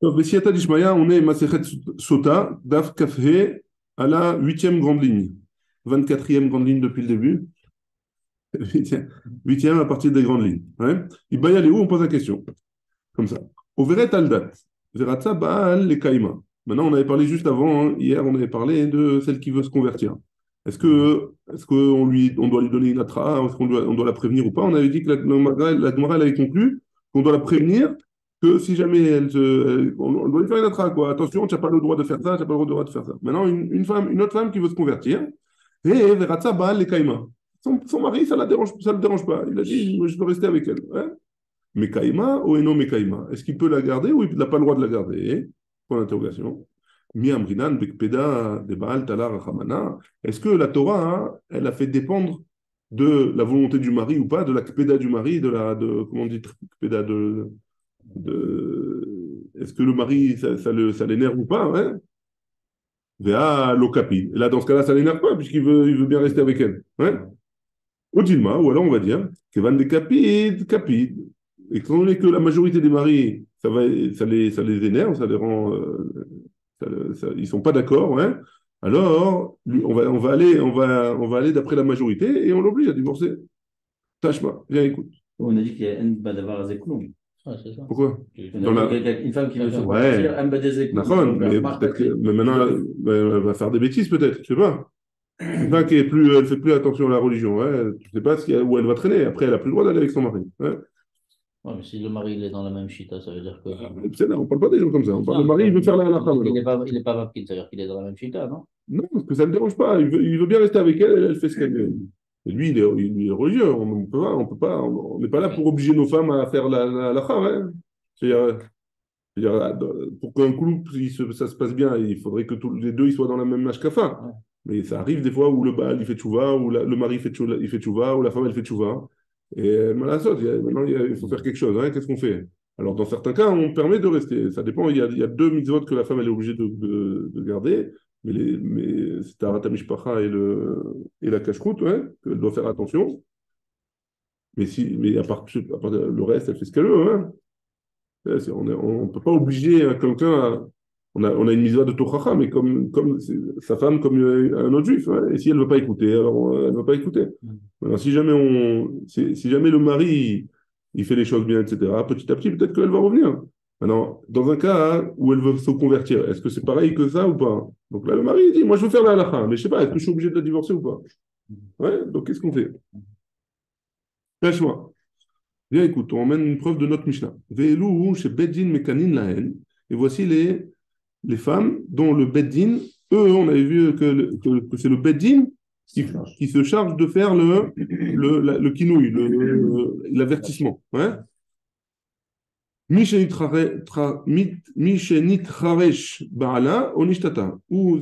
Donc, Bessiata d'Ishmaïa, on est Masechet Sota, Daf Kafhe, à la huitième grande ligne. 24e grande ligne depuis le début. Huitième à partir des grandes lignes. Ouais. Il va y aller où? On pose la question. Comme ça. Au Veret Aldat, Veratza Baal le Kaima. Maintenant, on avait parlé juste avant, hein, hier, on avait parlé de celle qui veut se convertir. Est-ce qu'on on doit lui donner une atra? Est-ce on doit la prévenir ou pas? On avait dit que la Gemara, elle avait conclu qu'on doit la prévenir que si jamais on doit lui faire une atra, quoi. Attention, tu n'as pas le droit de faire ça, tu n'as pas le droit de faire ça. Maintenant, une autre femme qui veut se convertir, et Veratza Baal le Kaima. Son mari, ça le dérange pas. Il a dit, je veux rester avec elle. Ouais. Mekaïma ou non Mekaïma? Est-ce qu'il peut la garder ou il n'a pas le droit de la garder? Point d'interrogation. Miamrinan, Bekpeda, de Baal, Talar, Rachamana. Est-ce que la Torah, hein, elle a fait dépendre de la volonté du mari ou pas, de la Kpeda du mari, comment on dit, Kpeda est-ce que le mari, ça l'énerve ou pas, hein? Vea Lokapi. Et là, dans ce cas-là, ça l'énerve pas, il veut bien rester avec elle. Hein? Ou Dilma, ou alors on va dire, Kevan de Capide, Capide. Et étant donné que la majorité des maris, ça les énerve, ça les rend, ils ne sont pas d'accord, hein, alors on va aller d'après la majorité et on l'oblige à divorcer. Tâche-moi, viens, écoute. On a dit qu'il y a un badavar à Zekloum. Ah, c'est ça. Pourquoi? Une femme qui veut se convertir, un badezekloum. Mais maintenant, elle va faire des bêtises peut-être, je ne sais pas. Une femme qui elle fait plus attention à la religion, hein, tu ne sais pas où elle va traîner. Après, elle n'a plus le droit d'aller avec son mari. Hein. Ouais, mais si le mari il est dans la même chita, ça veut dire que. On ne parle pas des gens comme ça. On parle du mari, il veut faire la halakha. Il n'est pas vapide, ça veut dire qu'il est dans la même chita, non? Non, parce que ça ne le dérange pas. Il veut bien rester avec elle, elle fait ce qu'elle veut. Et lui, il est religieux. On n'est pas là pour obliger nos femmes à faire la halakha. Hein. Pour qu'un couple, ça se passe bien, il faudrait que tous les deux ils soient dans la même mashkafa. Ouais. Mais ça arrive des fois où le baal il fait tchouva, ou le mari il fait tchouva, ou la femme elle fait tchouva. Et maintenant il faut faire quelque chose. Hein. Qu'est-ce qu'on fait? Alors dans certains cas, on permet de rester. Ça dépend. Il y a deux mitzvot que la femme elle est obligée de garder. Mais c'est Taharat HaMishpacha et la cache-croûte, ouais, qu'elle doit faire attention. Mais à part le reste, elle fait ce qu'elle veut. Hein. On ne peut pas obliger quelqu'un on a une misva de Tochacha, mais comme sa femme, comme un autre juif. Hein, et si elle ne veut pas écouter, alors elle ne veut pas écouter. Alors, si jamais le mari il fait les choses bien, etc., petit à petit, peut-être qu'elle va revenir. Maintenant, dans un cas où elle veut se convertir, est-ce que c'est pareil que ça ou pas? Donc là, le mari il dit, moi je veux faire la halakha, mais je ne sais pas, est-ce que je suis obligé de la divorcer ou pas? Ouais, donc qu'est-ce qu'on fait? Lâche-moi. Viens, écoute, on emmène une preuve de notre Mishnah. Ve'elu chez Beddin Mekanin Lahen. Et voici les femmes dont le Beddin, eux, on avait vu que c'est le Beddin qui se charge de faire le kinouï, l'avertissement. Ouais. Mishenitcharesh Ba'ala Onishtata. Ou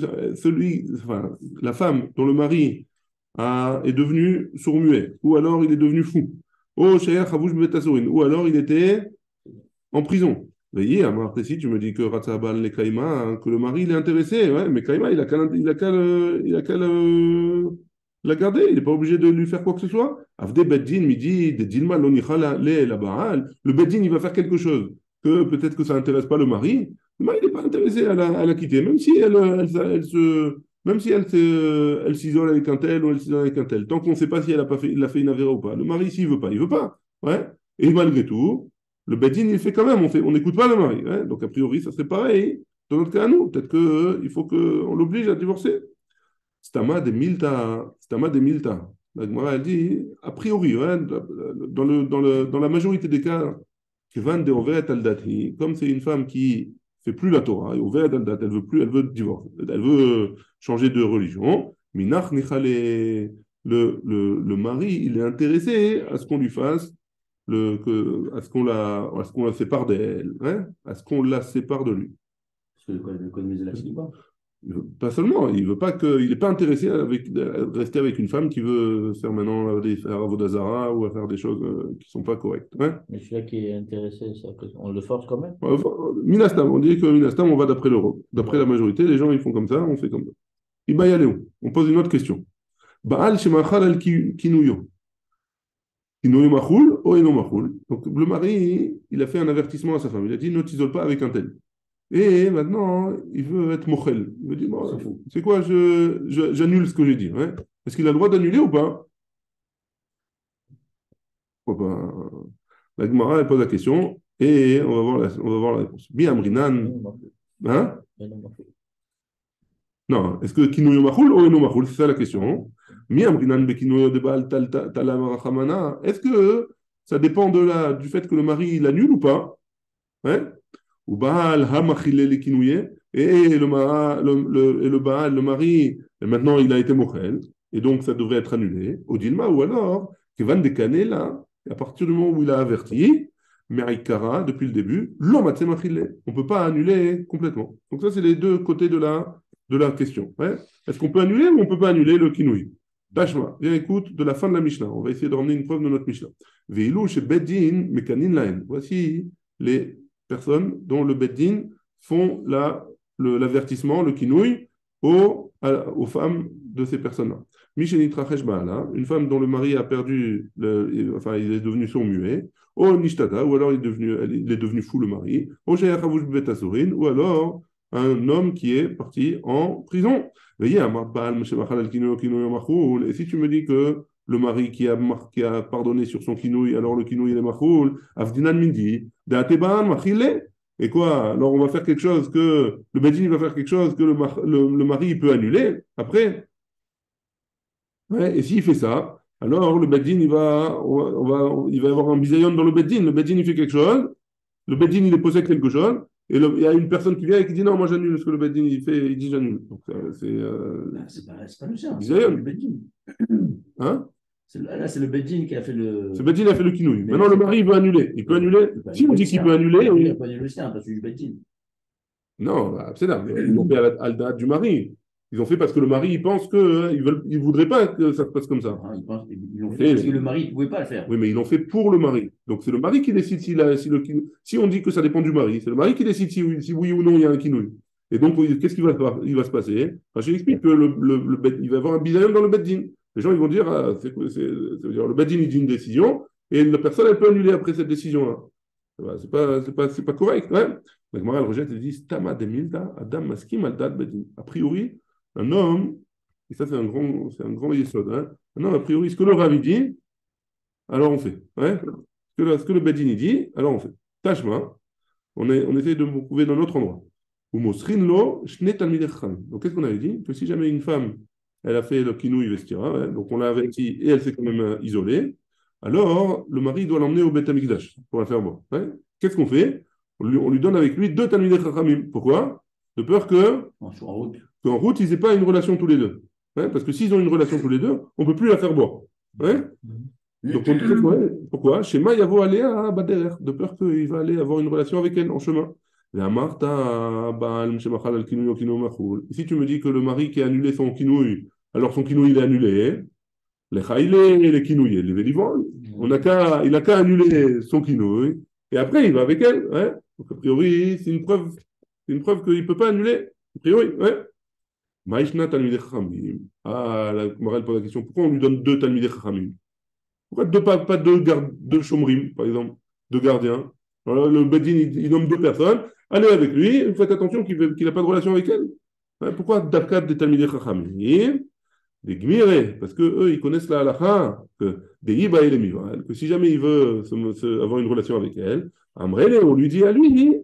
la femme dont le mari est devenu sourd-muet, ou alors il est devenu fou. Oh, ou alors il était en prison. Veillez, après si tu me dis que Ratzabal les Kaima, hein, que le mari il est intéressé, ouais, mais Kaima la garder, il n'est pas obligé de lui faire quoi que ce soit. Avde Beddin midi, de Dilma lonichala la Baal, le Beddin il va faire quelque chose que peut-être que ça n'intéresse pas le mari il n'est pas intéressé à la quitter, même si elle s'isole avec un tel ou elle s'isole avec un tel, tant qu'on ne sait pas si il a fait une avéra ou pas. Le mari, s'il veut pas, il veut pas. Ouais. Et malgré tout, le Bedin, il fait quand même, on n'écoute pas le mari. Ouais. Donc, a priori, ça serait pareil dans notre cas à nous. Peut-être qu'il faut qu'on l'oblige à divorcer. Stama de Milta. Stama de Milta. La Gemara, elle dit, a priori, ouais, dans la majorité des cas, comme c'est une femme qui fait plus la Torah, elle veut plus, elle veut divorcer, elle veut changer de religion. Minach le mari, il est intéressé à ce qu'on lui fasse, à ce qu'on la sépare d'elle, hein, à ce qu'on la sépare de lui. Parce que l'économie la fille, pas. Pas seulement, il n'est pas intéressé à rester avec une femme qui veut faire maintenant faire Avodazara ou à faire des choses qui ne sont pas correctes. Hein. Mais celui-là qui est intéressé, on le force quand même. Minastam, on dit que Minastam, on va d'après l'Europe. D'après la majorité, les gens ils font comme ça, on fait comme ça. Ibayaléo, on pose une autre question. Baal Shemachal al Kinouyo. Kinouye machoul, ou eno machoul. Donc le mari, il a fait un avertissement à sa femme. Il a dit ne t'isole pas avec un tel. Et maintenant, il veut être mochel. Il me dit bon, c'est quoi, j'annule ce que j'ai dit. Hein. Est-ce qu'il a le droit d'annuler ou pas? Bon, ben, la Gemara, elle pose la question et on va voir la réponse. Biamrinan, hein? Non, est-ce que Kinouyo Machoul ou Eno Machoul? C'est ça la question. Miamrinan be Kinouyo de Baal Talam Rachamana. Est-ce que ça dépend du fait que le mari l'annule ou pas? Hein? Ou Baal Hamachile le Kinouye. Et le Baal, le mari, et maintenant il a été mochel. Et donc ça devrait être annulé. Au Dilma, ou alors, Kevan Dekane, là, à partir du moment où il a averti, mais Aïkara, depuis le début, l'homme a machile. On ne peut pas annuler complètement. Donc ça, c'est les deux côtés de la question. Ouais. Est-ce qu'on peut annuler ou on ne peut pas annuler le kinouï? Tashma, viens écoute de la fin de la Mishnah. On va essayer de ramener une preuve de notre Mishnah. Veilou chez Beddin, Mekanin Laen. Voici les personnes dont le Beddin font l'avertissement, le kinouï, aux femmes de ces personnes-là. Mishenitrachesh Baala, une femme dont le mari a perdu, enfin il est devenu sourd-muet, ou Nishtata, ou alors il est devenu fou le mari, ou Shayachavouch Betasorin, ou alors un homme qui est parti en prison. Et si tu me dis que le mari qui a pardonné sur son kinouï, alors le kinouï il est machoul, Avdinan Midi, Deateban Machile. Et quoi? Alors on va faire quelque chose que le Bedin va faire quelque chose que le mari peut annuler après. Ouais, et s'il fait ça, alors le Bedin il va avoir un bisayon dans le Bedin. Le Bedin il fait quelque chose, le Bedin il est posé quelque chose, et il y a une personne qui vient et qui dit non, moi j'annule ce que le Bedin il fait, il dit j'annule. Donc c'est pas le sien, c'est le Bedin. Hein? Là, c'est le Bedin qui a fait le. Ce Bedin a fait le kinouï. Maintenant le mari il veut annuler. Il peut annuler. Si on dit qu'il peut annuler, il n'a pas annulé le sien, parce que du Bedin. Non, c'est là. Ils ont fait à la date du mari. Ils ont fait parce que le mari, il pense qu'il ne voudrait pas que ça se passe comme ça. Ils l'ont fait parce que le mari ne pouvait pas le faire. Oui, mais ils l'ont fait pour le mari. Donc c'est le mari qui décide si on dit que ça dépend du mari, c'est le mari qui décide si oui ou non il y a un kinouï. Et donc, qu'est-ce qui va se passer? Enfin, je l'explique que il va y avoir un bisayon dans le beddin. Les gens ils vont dire, ça veut dire le beddin il dit une décision et la personne elle peut annuler après cette décision-là. C'est pas correct. Ouais. La Gemara elle rejette et dit Stama demilda Adam maskim al dat beddin. A priori, un homme, et ça c'est un grand yesod, hein, un homme, a priori, ce que le Rav dit, alors on fait. Ouais. Ce que le beddin dit, alors on fait. Tashma, on essaie de vous prouver dans notre endroit. Donc qu'est-ce qu'on avait dit? Que si jamais une femme, elle a fait le kinouï vestira, ouais, donc on l'a averti et elle s'est quand même isolée, alors le mari doit l'emmener au Beth Amikdash pour la faire boire. Ouais. Qu'est-ce qu'on fait? On lui donne avec lui 2 Talmidei Chachamim. Pourquoi? De peur qu'en route, ils n'aient pas une relation tous les deux. Ouais. Parce que s'ils ont une relation tous les deux, on ne peut plus la faire boire. Ouais. Donc on dit pourquoi? Chez Yavo Aléa à Baderer, de peur qu'il va aller avoir une relation avec elle en chemin. Et si tu me dis que le mari qui a annulé son kinouï, alors son kinouï il est annulé, les chaïlés, les kinouïs, les vélivants, il n'a qu'à annuler son kinouï, et après il va avec elle. Ouais. Donc a priori, c'est une preuve qu'il ne peut pas annuler. A priori, ouais. Maïshna Talmidei Chachamim. Ah, la Gemara pose la question, pourquoi on lui donne 2 Talmidei Chachamim? Pourquoi pas deux chomrim, par exemple, 2 gardiens? Alors, le Bedin, il nomme 2 personnes. Allez avec lui, faites attention qu'il n'a pas de relation avec elle. Hein, pourquoi Dakat des Talmidei Chachamim? Des Gmiré, parce qu'eux, ils connaissent la halakha, que si jamais il veut avoir une relation avec elle, Amrele, on lui dit à lui,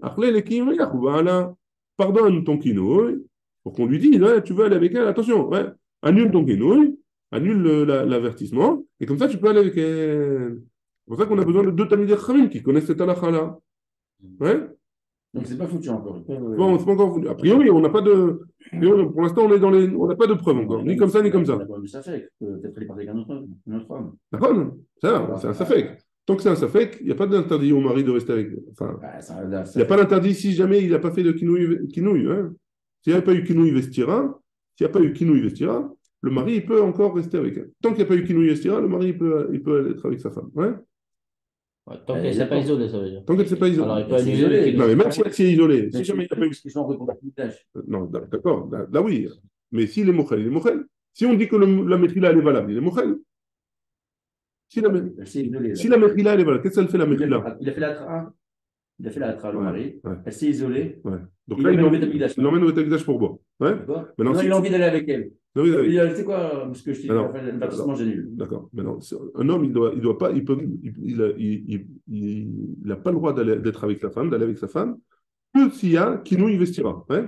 pardonne ton kinouï, pour qu'on lui dise, ouais, tu veux aller avec elle, attention, ouais, annule ton kinouï, annule l'avertissement, et comme ça tu peux aller avec elle. C'est pour ça qu'on a besoin de 2 Talmidei Chachamim qui connaissent cette halakha-là. Ouais. Donc c'est pas foutu encore. Bon, c'est pas encore foutu. A priori, on n'a pas de. Pour l'instant, on n'a pas de preuve encore, ni comme ça, ni comme ça. On n'a pas de safek. Peut-être qu'il est parti avec un autre homme. D'accord? C'est un safek. Tant que c'est un safek, il n'y a pas d'interdit au mari de rester avec. Enfin, il n'y a pas d'interdit si jamais il n'a pas fait de kinouï. Hein. S'il n'y a pas eu kinouï vestira, le mari il peut encore rester avec elle. Tant qu'il n'y a pas eu kinouï vestira, le mari il peut être avec sa femme. Ouais. Ouais, tant qu'elle ne s'est pas isolée, ça veut dire. Tant qu'elle ne s'est pas isolée. Alors, il peut annuler. Non, mais même si elle s'est isolée, si jamais il n'y a pas eu. Ils sont recontactés. Non, d'accord, là oui. Mais s'il est mochel, il est mochel. Si on dit que la maîtrise là, elle est valable, il est mochel. Si la, Elle s'est isolée. si la Mechila, elle est voilà, qu'est-ce qu'elle fait la Mechila? Il a fait la tra. Il a fait la tra, le Ouais, mari. ouais, Elle s'est isolée. ouais. Donc Il là, l'emmène au Beth Amikdash. il l'emmène au Beth Amikdash pour boire. Ouais. D'accord. Maintenant, Maintenant, si il a tu- envie d'aller avec elle. Non, oui, Il dit, tu sais quoi, ce que je t'ai dit, alors, l'avertissement, j'annule. d'accord. Maintenant, un homme, il doit pas, il a pas le droit d'être avec sa femme, d'aller avec sa femme, que s'il y a Kinouï Vestira. Ouais.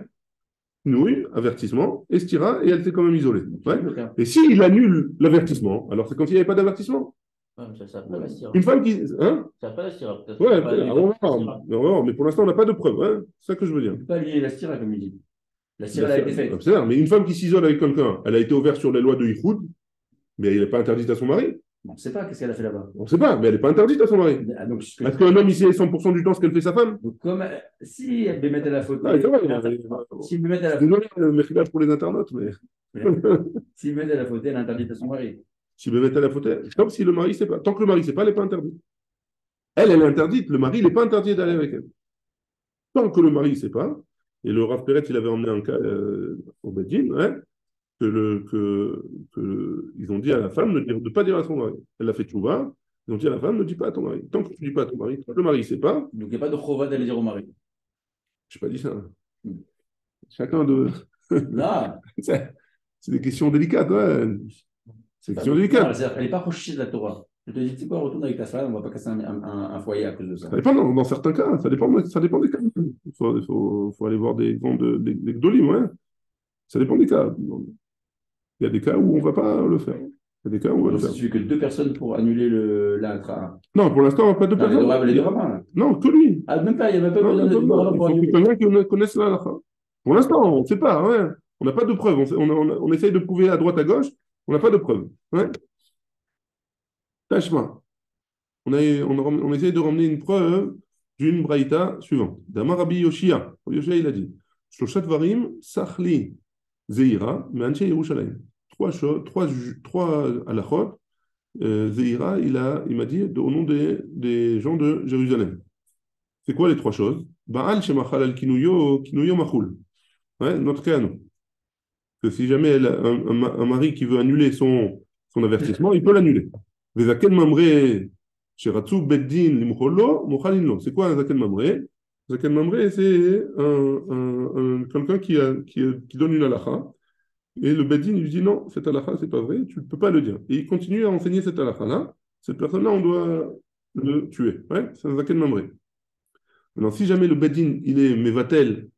Kinouï, avertissement, Estira, et elle s'est quand même isolée. Ouais. Et s'il annule l'avertissement, alors c'est comme s'il n'y avait pas d'avertissement. Ouais, mais ça n'a pas la stira. Une femme qui. Hein? Ça n'a pas la stira. Peut-être. Ouais, Pas la on va stira. voir. On va voir, mais pour l'instant, on n'a pas de preuve. Hein. C'est ça que je veux dire. Il ne peut pas annuler la stira, comme il dit. La stira, elle a été faite. C'est ça, mais une femme qui s'isole avec quelqu'un, elle a été ouverte sur les lois de Yichoud, mais elle n'est pas interdite à son mari. On ne sait pas qu'est-ce qu'elle a fait là-bas. On ne sait pas, mais elle n'est pas interdite à son mari. Ah, donc, Est-ce qu'un homme ici est 100% du temps ce qu'elle fait sa femme? donc, comme si elle me mettait la faute. Ah, c'est vrai, Si elle me mettait la faute. désolé, mérite pour les internautes, mais. Si elle me mettait la faute, elle est interdite à son mari. Si me mettait à la faute, c'est comme si le mari ne sait pas. Tant que le mari ne sait pas, elle n'est pas interdite. Elle est interdite, le mari, il n'est pas interdit d'aller avec elle. Tant que le mari ne sait pas, et le Rav Peret, il avait emmené un cas au Bedin, hein, ils ont dit à la femme de ne pas dire à son mari. Elle a fait tchouva, ils ont dit à la femme ne dis pas à ton mari. Tant que tu ne dis pas à ton mari, tant que le mari ne sait pas, Donc, il n'y a pas de chova d'aller dire au mari. je n'ai pas dit ça. Chacun de. Là. C'est des questions délicates, ouais. C'est des questions délicates. Elle n'est pas rechiche de la Torah. Je te dis, tu sais quoi, retourne avec ta femme, on ne va pas casser un foyer à cause de ça. Ça dépend dans certains cas, ça dépend des cas. Il faut aller voir des gdolim, ouais. Ça dépend des cas. Il y a des cas où on ne va pas le faire. Il y a des cas où on va le Donc, faire. il suffit que 2 personnes pour annuler l'intra. Non, pour l'instant, pas de personnes. Les deux rabbins, là. Non, que lui. Ah, même pas, il n'y avait pas Non, besoin de rabbin il pour faut annuler. que quelqu'un qui connaisse la halakha. Pour l'instant, on ne sait pas. Ouais. On n'a pas de preuves. On essaye de prouver à droite, à gauche. On n'a pas de preuves. Ouais. Tâche-moi. On essaye de ramener une preuve d'une braïta suivante. D'Amar Rabbi Yoshia. Yoshia, il a dit Shloshat Varim, Sachli, Zeira, Me'anche Yerushalayim. Trois halachot. Zeira, il m'a dit au nom des gens de Jérusalem. C'est quoi les 3 choses? Baal Shemachal al Kinuyo Machul. Ouais, notre cas à nous. Que si jamais un mari qui veut annuler son avertissement, il peut l'annuler. Vezaken Mamre. Shiratsu Beddin Limcholo, Mochalinlo. C'est quoi un Zaken Mamre? Zaken Mamre, c'est quelqu'un qui donne une halakha. Et le Beddin lui dit non, cette halakha, c'est pas vrai, tu ne peux pas le dire. Et il continue à enseigner cette halakha-là. Cette personne-là, on doit le tuer. Ouais, c'est un Zaken Mamre. Maintenant, si jamais le Beddin, il est Mevatel,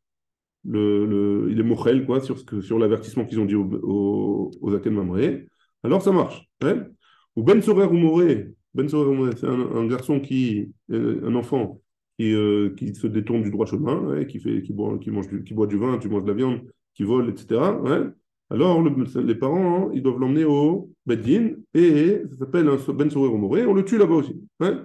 il est Mochel, quoi, sur l'avertissement qu'ils ont dit au Zaken Mamre, alors ça marche. Ouais. Ou Ben Sorer ou Moré. Ben Sorer, c'est un garçon un enfant qui se détourne du droit chemin, ouais, qui boit du vin, qui mange de la viande, qui vole, etc. Ouais. Alors, les parents, hein, ils doivent l'emmener au Beddin, et ça s'appelle un Ben Sorer ou Moré, on le tue là-bas aussi. Ouais.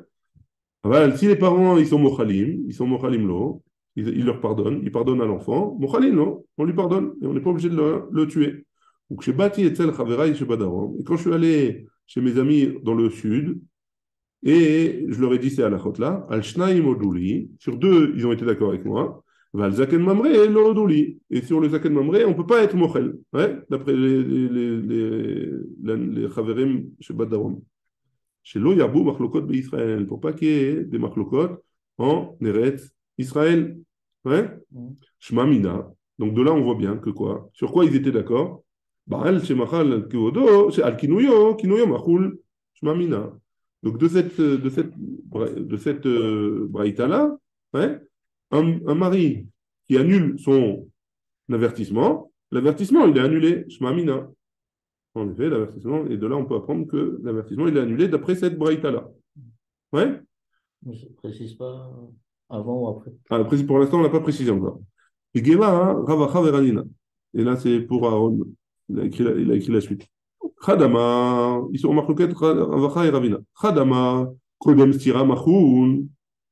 Alors, si les parents, ils sont mochalim lo, ils leur pardonnent, ils pardonnent à l'enfant, mochalim lo, on lui pardonne, et on n'est pas obligé de le tuer. Donc, chez Bati et Tzel Chaverai chez Badarom, et quand je suis allé chez mes amis dans le sud, et je leur ai dit ces halachot-là, al shnaim oduli, sur 2, ils ont été d'accord avec moi, val zaken mamre et l'oduli, et sur le zaken mamre, on ne peut pas être mochel, ouais, d'après les chaverim chez Badarom. Chez lo yarbou machlokot be'Israël, pour pas qu'il y ait des machlokot en Eretz Israël, ouais, shma mina. Donc de là, on voit bien que quoi? Sur quoi ils étaient d'accord? Baal shemachal kevodo, al kinuyo machul shma mina. Donc de cette braïta-là, ouais, un mari qui annule son avertissement, l'avertissement, il est annulé, shma mina. En effet, l'avertissement, et de là, on peut apprendre que l'avertissement, il est annulé d'après cette braïta-là. Ouais? Mais ça ne précise pas avant ou après. Ah, pour l'instant, on n'a pas précisé encore. Et Geva, Ravacha Veranina. Et là, c'est pour Aaron. Il a écrit la suite. Khadama, ils sont marqués Ravacha et Ravina. Khadama, Kodem Stira Machoul,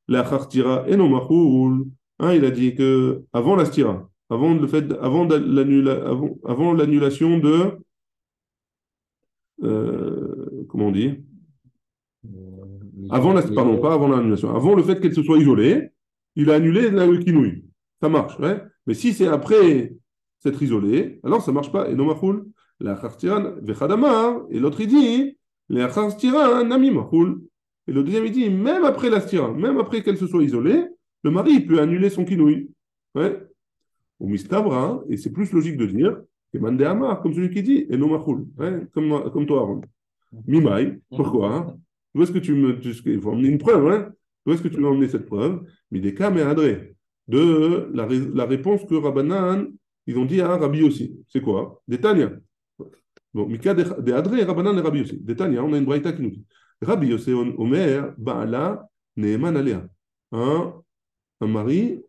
Leachar Stira Eno Machoul. Il a dit que avant la Stira, avant l'annulation de. Comment on dit? Pardon, pas avant l'annulation. Avant le fait qu'elle se soit isolée, il a annulé le kinouï. Ça marche, ouais. Mais si c'est après s'être isolé, alors ça ne marche pas. Et non machoul, la chartiran, vechadamar, et l'autre il dit, Les achar stira, nami mahul. Et le deuxième, il dit, même après la stira, même après qu'elle se soit isolée, le mari, il peut annuler son kinouï. Ouais. Ou mistabra, et c'est plus logique de dire, que mande amar, comme celui qui dit, et non mahul. Ouais. Comme toi, Aaron. Mimaï, pourquoi? Où est-ce que il faut emmener une preuve, hein? Où est-ce que tu veux emmener cette preuve? Mideka mais Adré. De la réponse que Rabbanan, ils ont dit à Rabbi aussi. C'est quoi? Des Tanya. Bon, Mika de Adré, Rabbanan et Rabbi aussi. Des Tanya, on a une braïta qui nous dit. Rabbi aussi, Omer, Baala, Neeman Alea. Un mari,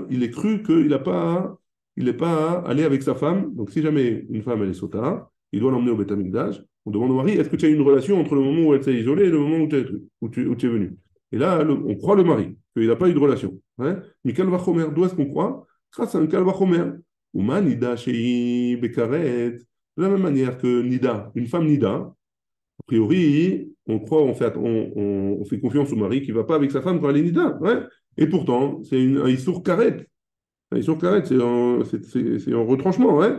il est cru qu'il n'est pas allé avec sa femme. Donc, si jamais une femme, elle est sota, il doit l'emmener au Beth Amikdash. On demande au mari, est-ce que tu as une relation entre le moment où elle s'est isolée et le moment où tu es venu? Et là, on croit le mari, qu'il n'a pas eu de relation. Hein? Mais Kalvachomer, d'où est-ce qu'on croit? Grâce à un Kalvachomer. Uma Nida Shei Bekaret. De la même manière que Nida, une femme Nida, a priori, on croit, on fait confiance au mari qui ne va pas avec sa femme quand elle est Nida. Ouais? Et pourtant, c'est un Issour Karet. Un Issour Karet, c'est un retranchement. Ouais?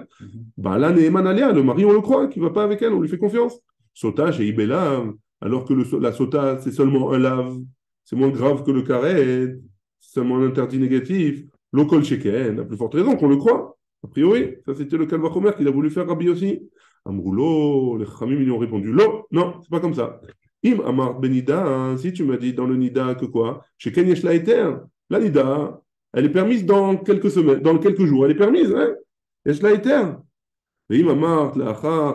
Bah là, Neeman Alia, le mari, on le croit, qu'il ne va pas avec elle, on lui fait confiance. Sota chez Ibella, alors que la sota, c'est seulement un lave, c'est moins grave que le karet, c'est seulement un interdit négatif. L'okol sheken, à plus forte raison qu'on le croit. A priori, ça c'était le Kalvachomer qu'il a voulu faire Rabbi aussi. Amroulo, les Khamim, ils lui ont répondu Lo, non, c'est pas comme ça. Im Amar Benida, hein, si tu m'as dit dans le Nida que quoi? Chez Ken Yesh la Eter, la Nida, elle est permise dans quelques semaines, dans quelques jours, elle est permise, hein? Yesh la Eter. ואם אמרת לאחר,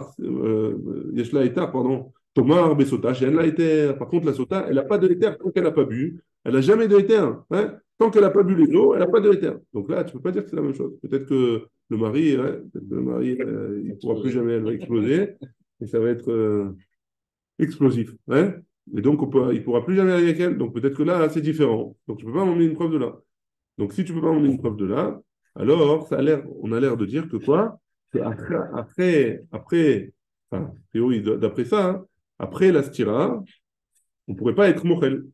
יש לה היתר, pardon, תאמר בסוטה שאין לה היתר. Par contre, la sota, elle n'a pas de היתר tant qu'elle n'a pas bu. Elle n'a jamais de היתר. Hein? Tant qu'elle n'a pas bu les eaux, elle n'a pas de היתר. Donc là, tu ne peux pas dire que c'est la même chose. Peut-être que le mari, il ne pourra plus jamais, elle va exploser. Et ça va être explosif. Hein? Et donc, il ne pourra plus jamais aller avec elle. Donc peut-être que là, c'est différent. Donc tu ne peux pas m'emmener une preuve de là. Donc si tu ne peux pas m'emmener une preuve de là, alors on a l'air de dire que quoi? Enfin, a priori, d'après ça, hein, après la stira, on ne pourrait pas être mochel.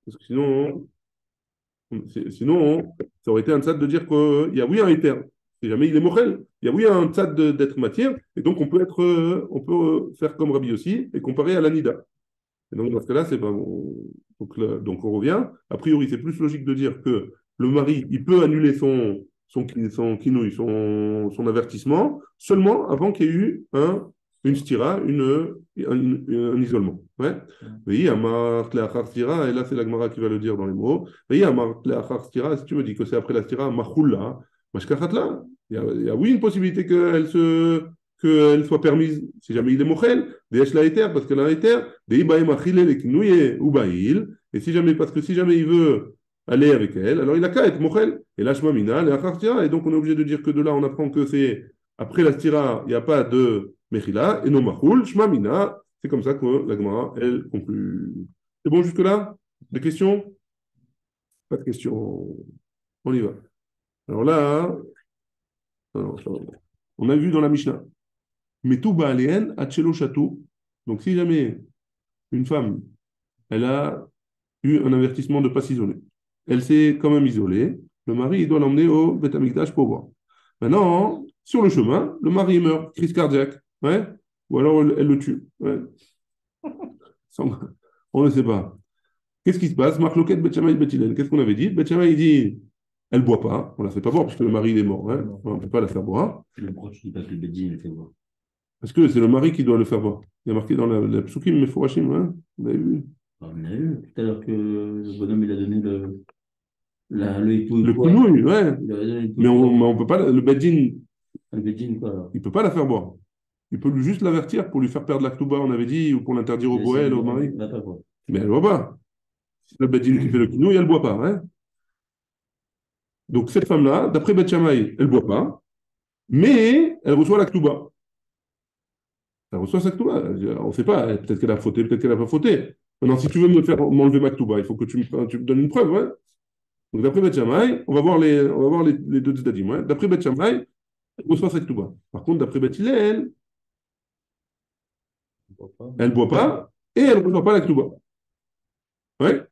Parce que sinon, ça aurait été un tzad de dire qu'il y a oui un éter. Si jamais il est mochel, il y a oui un tzad d'être matière, et donc on peut faire comme Rabbi aussi et comparer à l'anida. Et donc dans ce cas-là, c'est pas bon. Donc on revient. A priori, c'est plus logique de dire que le mari, il peut annuler son kinouï, son avertissement, seulement avant qu'il y ait eu une stira, un isolement. Ouais. Oui, Amar Tleachar stira, et là c'est la Gemara qui va le dire dans les mots. Oui, Amar Tleachar stira, si tu me dis que c'est après la stira, Machoula, Mashkachatla, il y a oui une possibilité qu'elle soit permise, si jamais il est mochel, des la éter, parce qu'elle a un éter, des ibaïm achile les kinouye ou baïl, et si jamais il veut aller avec elle, alors il a qu'à être mochel. Et là, shma mina, et achar stira, et donc on est obligé de dire que de là, on apprend que c'est après la stira, il n'y a pas de mechila, et non machoul, shma mina, c'est comme ça que la Gemara, elle conclut. C'est bon jusque-là? Des questions? Pas de questions. On y va. Alors là, on a vu dans la Mishnah, metou ba'aléen, achelo chatou. Donc si jamais une femme, elle a eu un avertissement de ne pas s'isoler, elle s'est quand même isolée, le mari il doit l'emmener au Beth Amikdash pour voir. Maintenant, sur le chemin, le mari meurt, crise cardiaque, ouais, ou alors elle le tue. Ouais. On ne sait pas. Qu'est-ce qui se passe? Marloquette Beth Shammai Beth Hillel. Qu'est-ce qu'on avait dit? Beth Shammai il dit, elle ne boit pas, on ne la fait pas boire parce que le mari il est mort, hein. On ne peut pas la faire boire. Pourquoi tu dis pas que le Bedin le fait voir? Parce que c'est le mari qui doit le faire boire. Il y a marqué dans la psukim, mais Fourachim, hein. Vous avez vu? On a vu tout à l'heure que le bonhomme il a donné le époux. Le kunouille, ouais. Mais on peut pas, le Bedin, le Bedin, quoi. il ne peut pas la faire boire. Il peut juste l'avertir pour lui faire perdre la Ktouba, on avait dit, ou pour l'interdire au Boël, au mari. Mais elle ne boit pas. Si le Bedin qui fait le kunouille, elle ne boit pas. Hein. Donc cette femme-là, d'après Beth Shammai, elle ne boit pas, mais elle reçoit la Ktouba. Elle reçoit sa Ktouba. On ne sait pas, peut-être qu'elle a fauté, peut-être qu'elle n'a pas fauté. Maintenant, si tu veux m'enlever ma Ktouba, il faut que tu me donnes une preuve. Ouais. Donc d'après Beth Shammai, on va voir les deux tzaddim. Ouais. D'après Beth Shammai, elle reçoit sa Ktouba. Par contre, d'après Beth Hillel, elle ne boit pas et elle ne reçoit pas la Ktouba. Ouais.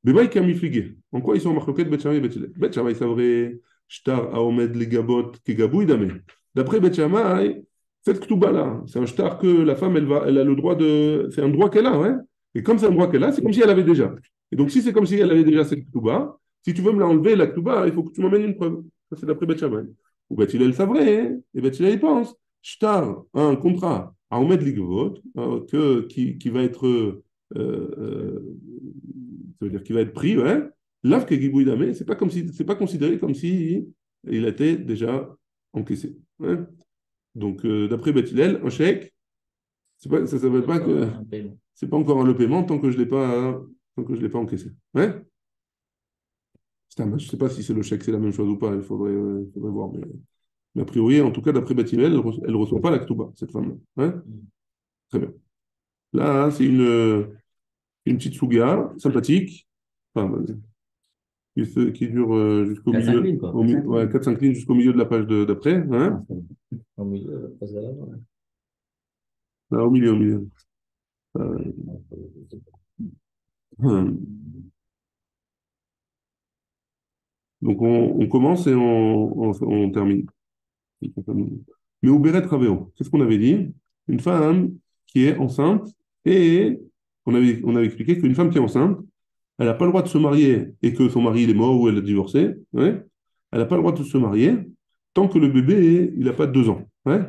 Bemaï kamifligé. En quoi ils sont en marloquette Beth Shammai et Beth Hillel? Beth Shammai, c'est vrai, shtar aomed legabot kegabou idame. D'après Beth Shammai, cette Ktuba-là, c'est un shtar que la femme, elle a le droit de. C'est un droit qu'elle a, ouais. Et comme c'est un droit qu'elle a, c'est comme si elle avait déjà. Et donc, si c'est comme si elle avait déjà cette Ktuba, si tu veux me la enlever, la Ktuba, il faut que tu m'emmènes une preuve. Ça, c'est d'après Beth Shammai. Ou Beth Hillel savrait, hein, et Beth Hillel, il pense. Shtar, un contrat à Omed Ligvot, qui va être. Ça veut dire qu'il va être pris, ouais. L'avke Gibouï Damé, c'est pas considéré comme si il était déjà encaissé. Ouais. Donc, d'après Beth Hillel, un chèque, ça ne s'appelle pas que Un paiement. c'est pas encore le paiement tant que je l'ai pas encaissé. Ouais? Je ne sais pas si c'est le chèque, c'est la même chose ou pas, il faudrait voir. Mais a priori, en tout cas, d'après Beth Hillel, elle ne reçoit pas la Ktuba, cette femme-là. Ouais? Très bien. Là, c'est une petite souga sympathique, enfin, qui dure jusqu'au 4-5 milieu, lignes, quoi. ouais, 4-5 lignes jusqu'au milieu de la page d'après. Hein? Au milieu, face à l'avant. Là, au milieu. Hum. Donc, on commence et on termine. Mais au Béret Raveo, qu'est-ce qu'on avait dit? Une femme qui est enceinte et on avait expliqué qu'une femme qui est enceinte, elle n'a pas le droit de se marier et que son mari il est mort ou elle a divorcé. Ouais. Elle n'a pas le droit de se marier tant que le bébé il n'a pas 2 ans. Ouais.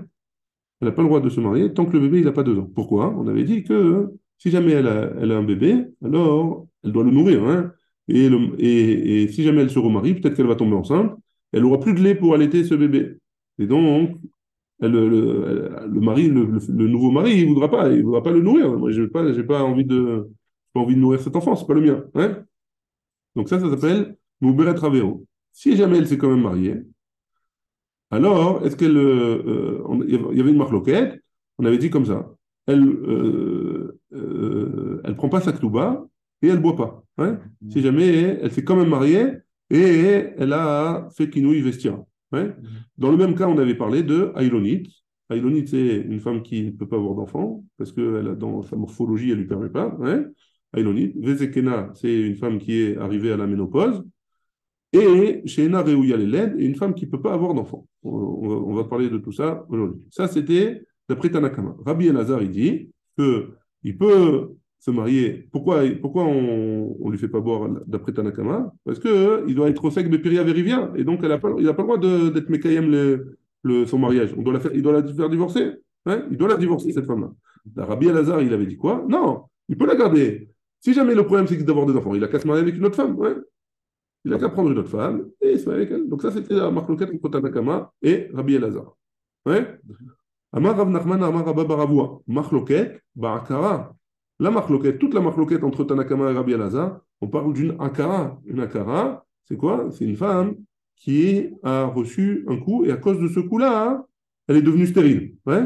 Elle n'a pas le droit de se marier tant que le bébé il n'a pas 2 ans. Pourquoi? On avait dit que si jamais elle a un bébé, alors elle doit le nourrir. Hein. Et si jamais elle se remarie, peut-être qu'elle va tomber enceinte, elle n'aura plus de lait pour allaiter ce bébé. Et donc, le mari, le nouveau mari, il voudra pas le nourrir. Moi, j'ai pas envie de nourrir cet enfant, c'est pas le mien. Hein. Donc ça s'appelle Mouberet Ravero. Si jamais elle s'est quand même mariée, alors est-ce qu'elle, il y avait une marloquette, on avait dit comme ça, elle prend pas sa ktouba et elle boit pas. Hein. Si jamais elle s'est quand même mariée et elle a fait kinouï vestia. Ouais. Dans le même cas, on avait parlé de Aïlonite. Aïlonite, c'est une femme qui ne peut pas avoir d'enfant parce que dans sa morphologie, elle ne lui permet pas. Ouais. Aïlonite. Vezekena, c'est une femme qui est arrivée à la ménopause. Et Sheena Reouya Leled, une femme qui ne peut pas avoir d'enfant. On va parler de tout ça aujourd'hui. Ça, c'était d'après Tanakama. Rabbi Elazar, il dit qu'il peut se marier. Pourquoi on ne lui fait pas boire d'après Tanakama? Parce qu'il doit être au sec Bepiria Verivia, et donc il n'a pas le droit d'être Mekayem son mariage. Il doit la faire divorcer. Hein, il doit la divorcer, cette femme-là. Rabbi Elazar, il avait dit quoi? Non, il peut la garder. Si jamais le problème, c'est d'avoir des enfants, il a qu'à se marier avec une autre femme. Ouais. Il n'a qu'à prendre une autre femme et se marier avec elle. Donc ça, c'était la marloquette entre Tanakama et Rabbi Elazar. Ouais. Amar Rav Nachman, Amar Rabba Baravua. Marloquette, Ba'akara. La marloquette, toute la marloquette entre Tanakama et Rabbi Elazar, on parle d'une akara. Une akara, c'est quoi? C'est une femme qui a reçu un coup et à cause de ce coup-là, elle est devenue stérile. Ouais.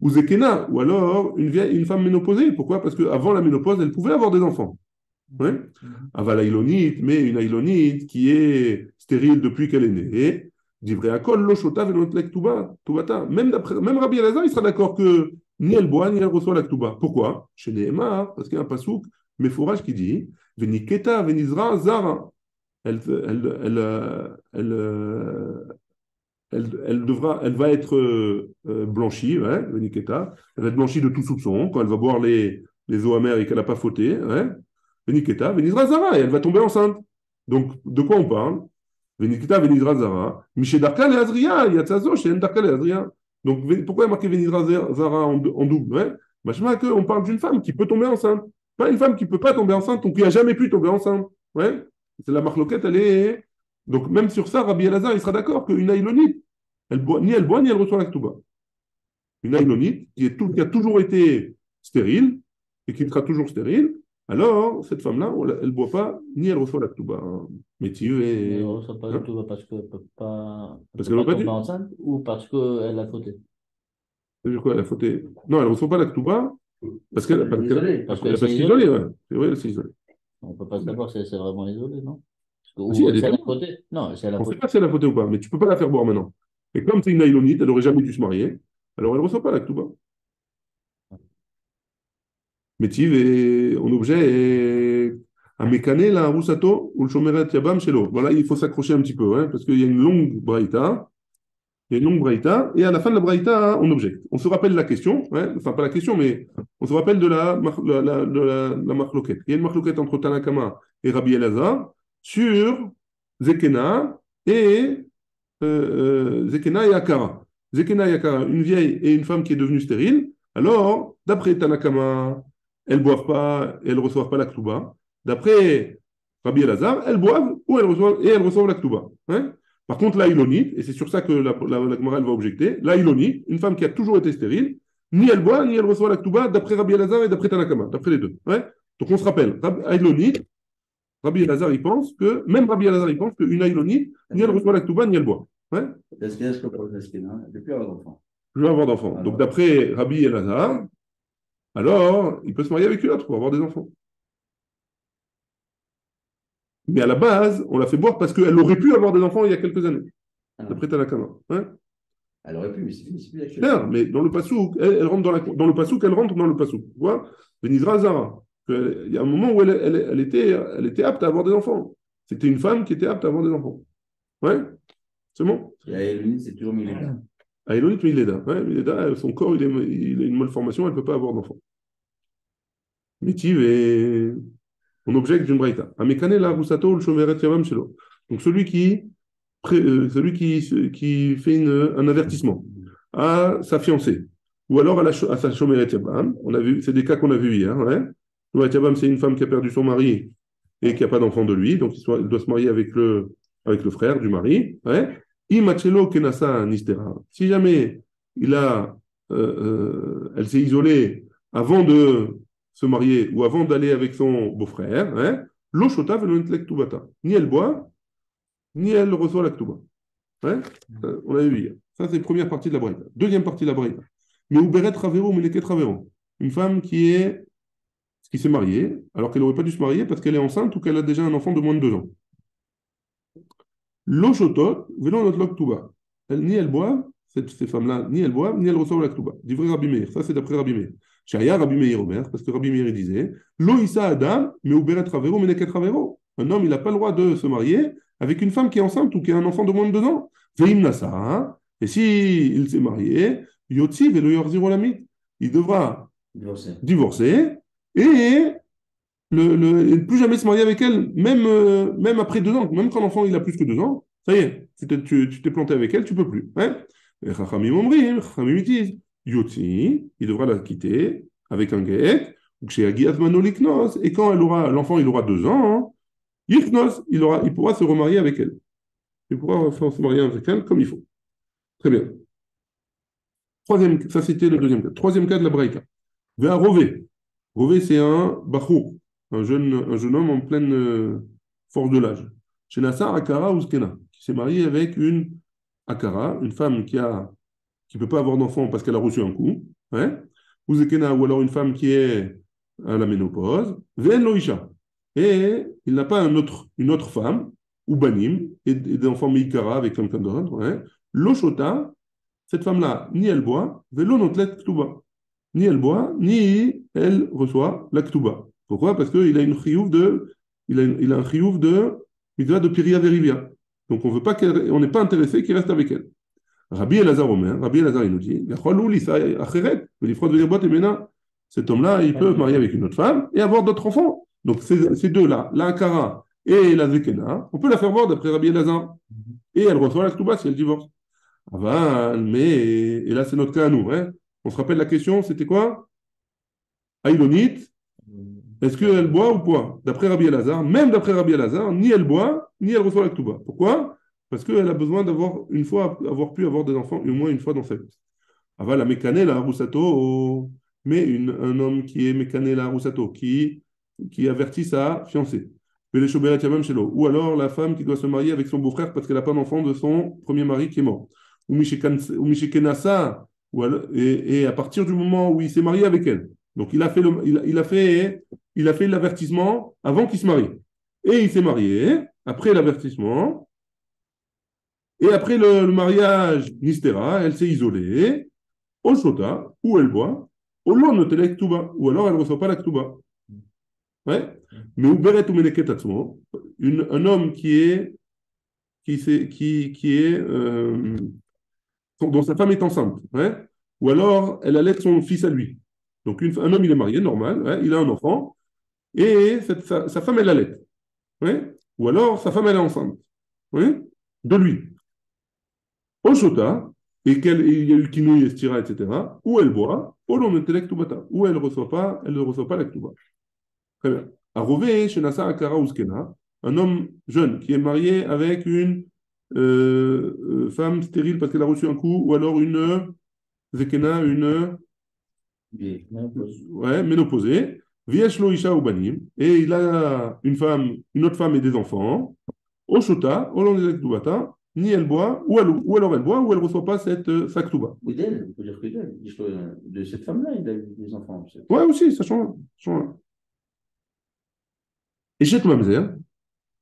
Ou zekena, ou alors une femme ménopausée. Pourquoi? Parce qu'avant la ménopause, elle pouvait avoir des enfants. Oui. Aval aïlonite, mais une aïlonite qui est stérile depuis qu'elle est née. Divrei akol lo shota velo tlek tubata. Même Rabbi Elazar, il sera d'accord que ni elle boit, ni elle reçoit la ktuba. Pourquoi? Chez Nehemar, parce qu'il y a un pasouk, Mefourage qui dit Veniketa venizra zara. Elle va être blanchie, ouais, Veniketa. Elle va être blanchie de tout soupçon quand elle va boire les eaux amères et qu'elle n'a pas fauté. Ouais. Veniketa, Venizra Zara, et elle va tomber enceinte. Donc, de quoi on parle? Veniketa, Venizra Zara, Miché Darkal et Azria, Yatzazo, chez Darkal et Azria. Donc, pourquoi il y a marqué Venizra Zara en double? Ouais. Machma que on parle d'une femme qui peut tomber enceinte. Pas une femme qui ne peut pas tomber enceinte, donc qui n'a jamais pu tomber enceinte. Ouais. C'est la marloquette, elle est. Donc, même sur ça, Rabbi Elazar, il sera d'accord qu'une aïlonite, ni elle boit, ni elle reçoit la ktuba. Une aïlonite qui a toujours été stérile et qui sera toujours stérile. Alors, cette femme-là, elle ne boit pas, ni elle reçoit la ktuba. Métive et. Elle ne reçoit pas la ktuba parce qu'elle ne peut pas, parce qu'elle ne peut pas tomber enceinte ou parce qu'elle a fauté. C'est-à-dire quoi, elle a fauté? Non, elle ne reçoit pas la ktuba parce qu'elle s'est isolée. Ouais. C'est vrai, elle s'est isolée. On ne peut pas savoir si elle s'est vraiment isolée, non? Ou si elle a fauté. Non, si elle a on ne fauté. sait pas si elle a fauté ou pas, mais tu ne peux pas la faire boire maintenant. Et comme c'est une aïlonite, elle n'aurait jamais dû se marier, alors elle ne reçoit pas la ktuba. Métive et en objet est à mécaner la roussato ou le chomeret yabam shelo. Voilà, il faut s'accrocher un petit peu, hein, parce qu'il y a une longue braïta. Il y a une longue braïta, et à la fin de la braïta, on objecte. On se rappelle la question, hein, enfin pas la question, mais on se rappelle de la marloquette. Il y a une marloquette entre Tanakama et Rabbi Elazar sur Zekena et Zekena et Akara. Zekena et Akara, une vieille et une femme qui est devenue stérile. Alors, d'après Tanakama, elles ne boivent pas et elles ne reçoivent pas la Ktuba. D'après Rabbi Elazar, elles boivent ou elles reçoivent la Ktuba. Hein. Par contre, la Ilonite, et c'est sur ça que la Gemara va objecter, la Ilonite, une femme qui a toujours été stérile, ni elle boit, ni elle reçoit la Ktuba d'après Rabbi Elazar et d'après Tanakama, d'après les deux. Ouais. Donc on se rappelle, Ilonite, Rabbi Elazar, il pense que, même Rabbi Elazar, il pense qu'une Ilonite, ni elle reçoit la Ktuba, ni elle boit. Ouais. Est-ce que pour l'Eskina, depuis avoir d'enfants. Je veux avoir d'enfants. Donc d'après Rabbi Elazar, alors il peut se marier avec une autre pour avoir des enfants. Mais à la base, on l'a fait boire parce qu'elle aurait pu avoir des enfants il y a quelques années, d'après Tanakama. Ouais. Elle aurait pu, mais c'est plus actuellement. Mais dans le passouk, elle rentre dans le passouk, elle rentre dans le passouk. Tu vois, Benizra Zara. Il y a un moment où elle était apte à avoir des enfants. C'était une femme qui était apte à avoir des enfants. Ouais, c'est bon. Et à Elonite, c'est toujours Mileda. À Elonite, Mileda. Ouais, Mileda, son corps, il a une malformation, elle ne peut pas avoir d'enfant. Métiv et on objecte d'une braïta. Amekane la roussato le chomeret yavam shelo. Donc celui qui fait un avertissement à sa fiancée ou alors à sa chomeret yabam. On a vu, c'est des cas qu'on a vus hier. Ouais. Chomeret yabam, c'est une femme qui a perdu son mari et qui n'a pas d'enfant de lui, donc il doit se marier avec le frère du mari. Ouais. Imachelo kenasa nistera. Si jamais elle s'est isolée avant de se marier ou avant d'aller avec son beau-frère, hein, l'oshota velontlektubata. Ni elle boit, ni elle reçoit la ktuba. Ouais, on avait vu hier. Ça, c'est la première partie de la braïta. Deuxième partie de la braïta. Mais uberet ravero, meleket ravero. Une femme qui s'est mariée, alors qu'elle n'aurait pas dû se marier parce qu'elle est enceinte ou qu'elle a déjà un enfant de moins de 2 ans. L'oshotot velontlektubata. Ni elle boit, ces femmes-là, ni elles boivent, ni elles reçoivent la ktuba. Du vrai Rabbi Meir. Ça, c'est d'après Rabbi Meir. Shaya Rabbi Meir Omer, parce que Rabbi Meir disait Lo Issa Adam, mais Uberet Ravero, Meneket Ravero. Un homme, il n'a pas le droit de se marier avec une femme qui est enceinte ou qui a un enfant de moins de 2 ans. Veim Nasa, et si il s'est marié, Yotzi Velo Yorziro Lamit, il devra divorcer et ne plus jamais se marier avec elle, même après 2 ans, même quand l'enfant il a plus que 2 ans. Ça y est, tu t'es planté avec elle, tu peux plus. Hein. Et Chachamim Omrim, Chachamim disent, Yotzi, il devra la quitter avec un guet, ou chez Agiat Manoliknos, et quand l'enfant il aura 2 ans, hein, Yichnos, il pourra se remarier avec elle. Il pourra se marier avec elle comme il faut. Très bien. Ça c'était le deuxième cas. Troisième cas de la Braïka. Vers Rové. Rové, c'est un Bachour, un jeune homme en pleine force de l'âge. Chez Nassar Akara Ouskena, qui s'est marié avec une Akara, une femme qui ne peut pas avoir d'enfant parce qu'elle a reçu un coup, hein, ou alors une femme qui est à la ménopause, Ven Loisha, et il n'a pas une autre femme, ou Banim, et des enfants Meikara avec quelqu'un d'autre, hein, Loshota, cette femme-là, ni elle boit, Velo Notlet Ktuba, ni elle boit, ni elle reçoit la Ktuba. Pourquoi? Parce qu'il a une chiyuv il a un chiyuv de mitzvah de Piria Verivia. Donc on n'est pas intéressé qu'il reste avec elle. Rabbi Elazar Omer, Rabbi Elazar il nous dit, cet homme-là, il peut se marier avec une autre femme et avoir d'autres enfants. Donc ces deux-là, la Akara et la Zekena, on peut la faire voir d'après Rabbi Elazar. Et elle reçoit la Ktuba si elle divorce. Et là c'est notre cas à nous. Hein. On se rappelle la question, c'était quoi? Aïlonite, est-ce qu'elle boit ou pas? D'après Rabbi Elazar, même d'après Rabbi Elazar, ni elle boit, ni elle reçoit la Ktuba. Pourquoi? Parce qu'elle a besoin avoir pu avoir des enfants au moins une fois dans sa vie. Aval la mécané la roussato, mais un homme qui est mécané la roussato, qui avertit sa fiancée. Ou alors la femme qui doit se marier avec son beau-frère parce qu'elle n'a pas d'enfant de son premier mari qui est mort. Ou Mishikenasa, et à partir du moment où il s'est marié avec elle. Donc il a fait l'avertissement avant qu'il se marie. Et il s'est marié après l'avertissement. Et après le mariage, Nistera, elle s'est isolée, au Shota, où elle boit, au Lon Ktuba, ou alors elle ne reçoit pas la Ktuba. Ouais. Mais Uberet ou Meneket Atzmo, un homme qui est dont sa femme est enceinte, ouais, ou alors elle allait son fils à lui. Donc un homme, il est marié, normal, ouais, il a un enfant, et sa femme, elle allait. Ouais, ou alors sa femme, elle est enceinte, ouais, de lui. Au shota, et il y a eu kinouï, estira, etc., ou elle boit, ou l'on intellect ou elle ne reçoit pas la ktuba. Très bien. Arové, chez Nassa Akara Uskena, un homme jeune qui est marié avec une femme stérile parce qu'elle a reçu un coup, ou alors une Zekena, une ouais, ménopausée, Vieshlo Isha ou Banim, et il a une autre femme et des enfants, au Shota, au Londres ni elle boit, ou alors elle boit, ou elle ne reçoit pas cette Saktuba. Ou d'elle, on peut dire que d'elle. De cette femme-là, il a eu des enfants. Ouais, aussi, ça change. Ça change. Et chez Mamzer,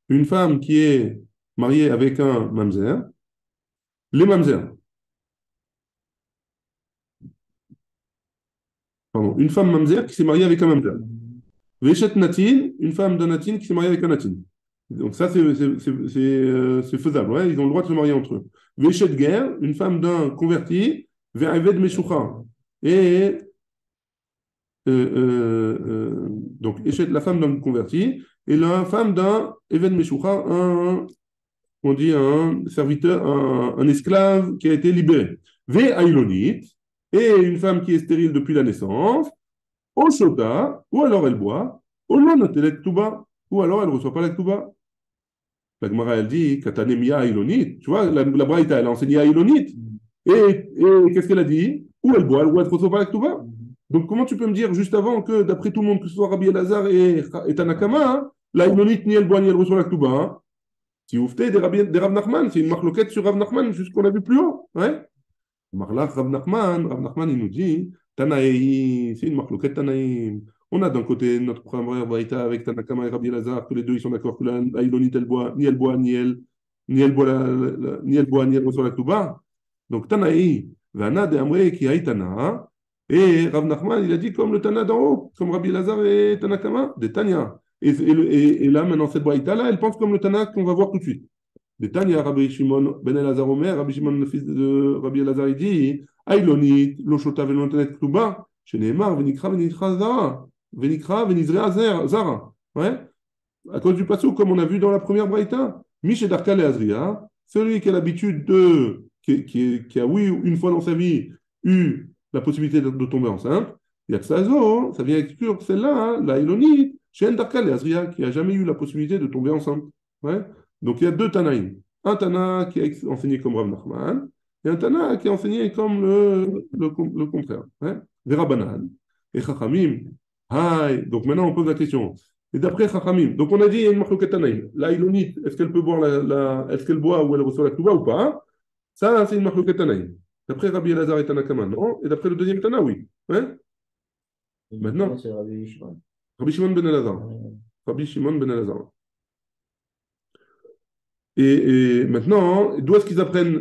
une femme qui est mariée avec un Mamzer, les Mamzer, pardon, une femme Mamzer qui s'est mariée avec un Mamzer. Veshet Natin, une femme d'un Natin qui s'est mariée avec un Natin. Donc ça, c'est faisable. Ouais, ils ont le droit de se marier entre eux. Veshet Ger, une femme d'un converti, Ve'aved Meshucha. Et donc, Eshet, la femme d'un converti, et la femme d'un Eved Meshucha, on dit un serviteur, un esclave qui a été libéré. Ve'ailonit, et une femme qui est stérile depuis la naissance, au shota, ou alors elle boit, au lonotelet tuba, ou alors elle ne reçoit pas la tuba. La Gemara, elle dit, katanemia ilonit, tu vois, la Braïta, elle a enseigné à ilonit. Et qu'est-ce qu'elle a dit? Ou elle boit, ou elle ne reçoit pas la tuba. Donc comment tu peux me dire juste avant que d'après tout le monde, que ce soit Rabbi Elazar et Tanakama, hein, la ilonit, ni elle boit, ni elle reçoit la tuba. Hein. Si vous faites des Rav Nachman, c'est une marloquette sur Rav Nachman, juste qu'on a vu plus haut. Ouais. Marlach Rav Nachman, il nous dit, Tanaï, c'est une marloquette Tanaïm. On a d'un côté notre première Braïta avec Tanakama et Rabbi Elazar, que les deux ils sont d'accord que la Aïlonit elle boit, ni elle boit, ni elle boit, ni elle boit, ni elle reçoit la Touba. Donc Tanaï, Vana de Amre qui Aïtana, et Rav Nachman il a dit comme le Tana d'en haut, comme Rabbi Elazar et Tanakama, des Tanya. Et là maintenant cette Braïta là, elle pense comme le Tana qu'on va voir tout de suite. Des Tanya, Rabbi Shimon ben Elazar Omer, Rabbi Shimon le fils de Rabbi Elazar il dit, Aïlonit, Loshota Velontanet Touba, chez Neymar, Venikra, Venitra Zara. Venikra, Venizrea Zara. Ouais. À cause du passage, comme on a vu dans la première Braïta, Miché Darkal et Azria, celui qui a l'habitude qui a, oui, une fois dans sa vie, eu la possibilité de tomber enceinte, il y a que ça, ça vient exclure celle-là, hein, la Ilonite, chez Darkal et Azria, qui n'a jamais eu la possibilité de tomber enceinte. Ouais. Donc il y a deux Tanaïm. Un Tana qui a enseigné comme Rav Nachman, et un Tana qui a enseigné comme le contraire. Ouais. Vera Banan. Et Chachamim, donc maintenant on pose la question. Et d'après Chachamim, donc on a dit il y a une marloquette Tanaïm. La Ilonite, est-ce qu'elle peut boire est-ce qu'elle boit ou elle reçoit la Touba ou pas? Ça, c'est une marloquette Tanaïm. D'après Rabbi Elazar et Tanakama, non. Et d'après le deuxième Tana, oui. Hein? Maintenant, c'est Rabbi Shimon. Rabbi Shimon ben Elazar. Rabbi Shimon ben Elazar. Et maintenant, d'où est-ce qu'ils apprennent?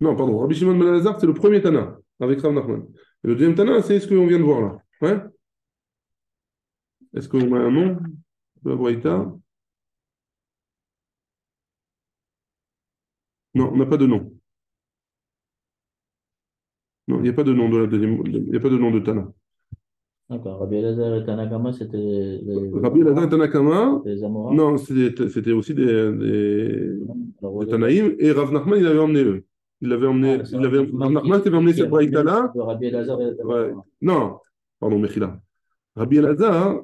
Non, pardon, Rabbi Shimon ben Elazar, c'est le premier Tana, avec Rav Nachman. Et le deuxième Tana, c'est ce qu'on vient de voir là. Ouais. Est-ce qu'on a un nom de la Braïta? Non, on n'a pas de nom. Non, il n'y a pas de nom de la deuxième, il n'y a pas de nom de Tana. D'accord. Rabbi Elazar et Tanakama, c'était les Rabbi Elazar et Tanakama, Amoras. non, c'était aussi des Tanaïm, et Rav Nachman, il avait emmené eux. Rav Nachman avait emmené cette Braïta-là. Rabbi Elazar et Ouais. Tanakama. Non, pardon, Mechila. Rabbi Elazar,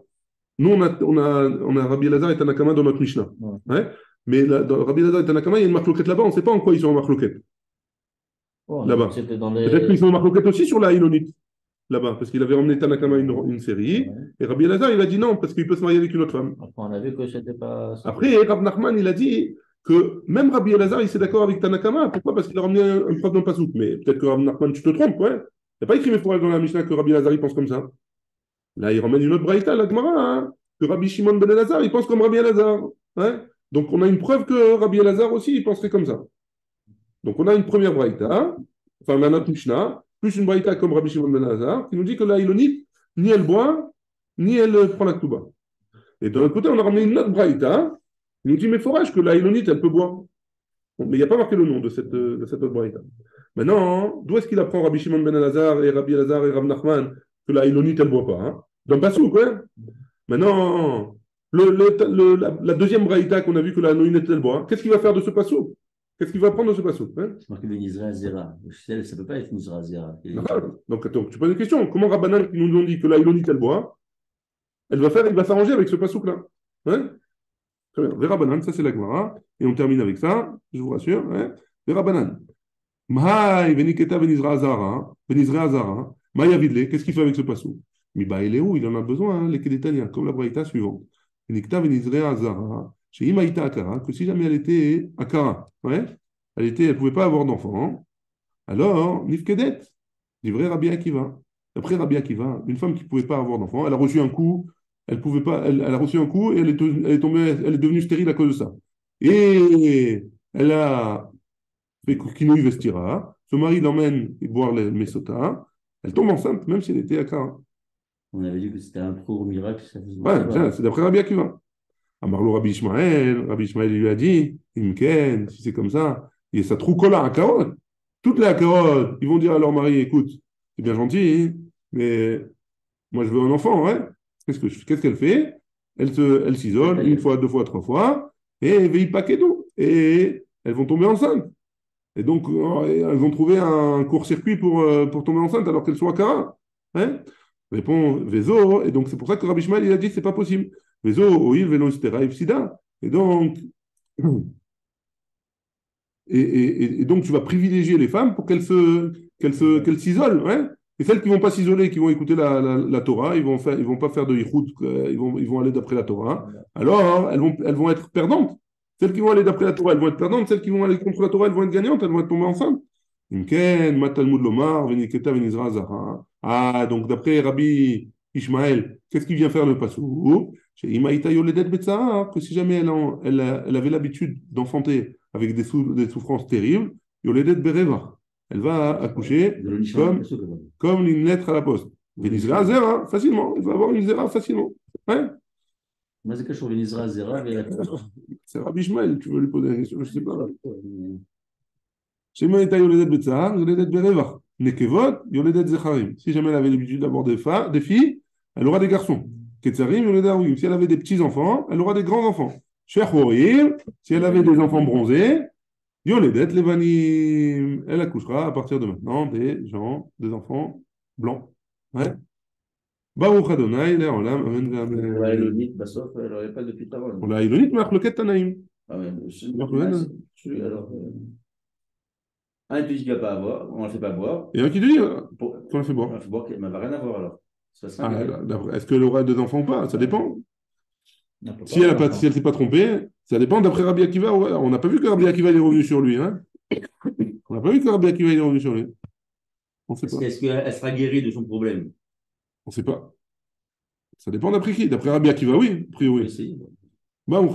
nous, on a Rabbi Elazar et Tanakama dans notre Mishnah. Ouais. Ouais. Mais dans Rabbi Elazar et Tanakama, il y a une marloquette là-bas, on ne sait pas en quoi ils sont en marloquette. Oh, Là-bas. c'était dans Peut-être qu'ils sont en marloquette aussi sur la Ilonite, là-bas, parce qu'il avait emmené Tanakama une série, Ouais. et Rabbi Elazar, il a dit non, parce qu'il peut se marier avec une autre femme. Après, on a vu que c'était pas. Après, Rav Nachman, il a dit que même Rabbi Elazar, il s'est d'accord avec Tanakama. Pourquoi? Parce qu'il a ramené un preuve dans le pasouk. Mais peut-être que Rav Nachman, tu te trompes, ouais. Il n'y a pas écrit mes fourrages dans la Mishnah que Rabbi Elazar, il pense comme ça. Là, il ramène une autre braïta, la Gemara, hein, que Rabbi Shimon ben Elazar, il pense comme Rabbi Elazar. Ouais. Donc, on a une preuve que Rabbi Elazar aussi, il penserait comme ça. Donc, on a une première braïta, enfin, on a notre Mishnah, plus une braïta comme Rabbi Shimon ben Elazar, qui nous dit que la Ilonite, ni elle boit, ni elle prend la Ktuba. Et de l'autre côté, on a ramené une autre braïta, il nous dit, mais forage que la Ilonite, elle peut boire. Bon, mais il n'y a pas marqué le nom de cette autre braïta. Maintenant, d'où est-ce qu'il apprend Rabbi Shimon ben Elazar et Rabbi Elazar et Rav Nachman que la Ilonite, elle ne boit pas, hein? D'un pasouk, ouais. Maintenant, la deuxième braïta qu'on a vu que la Ilonite, elle boit, qu'est-ce qu'il va faire de ce pasouk? Qu'est-ce qu'il va apprendre de ce pasouk, hein? C'est marqué Benizra Zera. Le sel, ça ne peut pas être Nizra Zera. Donc, attends, tu poses une question. Comment Rabbanan, qui nous ont dit que la Ilonite, elle boit, il va s'arranger avec ce pasouk-là? Hein? Très bien. Vera Banan, ça c'est la Gemara. Et on termine avec ça, je vous rassure. Hein? Vera Banan. Mahai, Veniketa, Venizra Azara. Venizra Azara. Maya Vidle, qu'est-ce qu'il fait avec ce passou? Miba il est où? Il en a besoin, hein, les Kedetania, comme la braïta suivante. Veniketa, Venizra Azara. Chez Imaïta Akara, que si jamais elle était Akara, ouais? Elle ne pouvait pas avoir d'enfant. Alors, Nifkedet, dit vrai Rabbi Akiva. D'après Rabbi Akiva, une femme qui ne pouvait pas avoir d'enfant, elle a reçu un coup, elle pouvait pas, elle a reçu un coup et elle est tombée, elle est devenue stérile à cause de ça. Et elle a fait Kinouï Vestira, son mari l'emmène boire les Mesota, elle tombe enceinte, même si elle était Akara. On avait dit que c'était un pro miracle. Ça Ouais, c'est d'après Rabbi Akiva. Amarlo Rabbi Ishmael lui a dit, Imken, si c'est comme ça, et ça trouve colla à Karot. Toutes les Akarot, ils vont dire à leur mari, écoute, c'est bien gentil, mais moi je veux un enfant, ouais. Qu'est-ce qu'elle fait? Elle s'isole une fois, deux fois, trois fois, et elle veille paquet d'eau. Et elles vont tomber enceintes. Et donc, elles vont trouver un court-circuit pour tomber enceinte alors qu'elles sont à Kara. Hein? Répond Vezo, et donc c'est pour ça que Rabbi Ishmael il a dit que c'est pas possible. Vezo, oil, velo, sida. Et donc, et donc, tu vas privilégier les femmes pour qu'elles s'isolent. Ouais? Et celles qui ne vont pas s'isoler, qui vont écouter la Torah, ils vont pas faire de yichud, ils vont aller d'après la Torah. Alors, elles vont être perdantes. Celles qui vont aller d'après la Torah, elles vont être perdantes. Celles qui vont aller contre la Torah, elles vont être gagnantes. Elles vont être tombées enceintes. Imken, Matalmud Lomar, Veniketa, Venizra Zara. Ah, donc d'après Rabbi Ishmael, qu'est-ce qu'il vient faire le passou? Chez Imaïta Yoledet Betsaha, que si jamais elle avait l'habitude d'enfanter avec des souffrances terribles, Yoledet Bereva. Elle va accoucher comme une lettre à la poste. Venizra Zera, facilement. Elle va avoir une Zera facilement. Ouais? C'est Rabbi Ishmael, tu veux lui poser la question, je ne sais pas. Chez Maïta Yoledet Betsaha, Yoledet Bereva. Nekevot, Yoledet Zecharim. Si jamais elle avait l'habitude d'avoir des filles, elle aura des garçons. Ketzarim, Yoledet Arouim. Si elle avait des petits-enfants, elle aura des grands-enfants. Sheikh Horim, si elle avait des enfants bronzés, Yoledet Levanim. Elle accouchera à partir de maintenant des enfants blancs. Ouais. Baruch Adonai, Le'olam, Amen Ve'amen. Pour la Elonite, Bassof, elle n'aurait pas de pitavon. Pour la Elonite, Machloket Tanaïm. Ah ouais, alors. Un te dit qu'il ne va pas avoir, on ne la fait pas boire. Et un qui te dit qu'on la fait boire. On la fait boire, mais elle n'a rien à voir alors. Est-ce qu'elle aura des enfants ou pas? Ça dépend. Si elle ne s'est pas trompée, ça dépend d'après Rabbi Akiva. On n'a pas vu que Rabbi Akiva est revenu sur lui. Hein? On n'a pas vu que Rabbi Akiva est revenu sur lui. On ne sait pas. Est-ce qu'elle sera guérie de son problème? On ne sait pas. Ça dépend d'après qui? D'après Rabbi Akiva, oui, a priori. Oui, Bah, on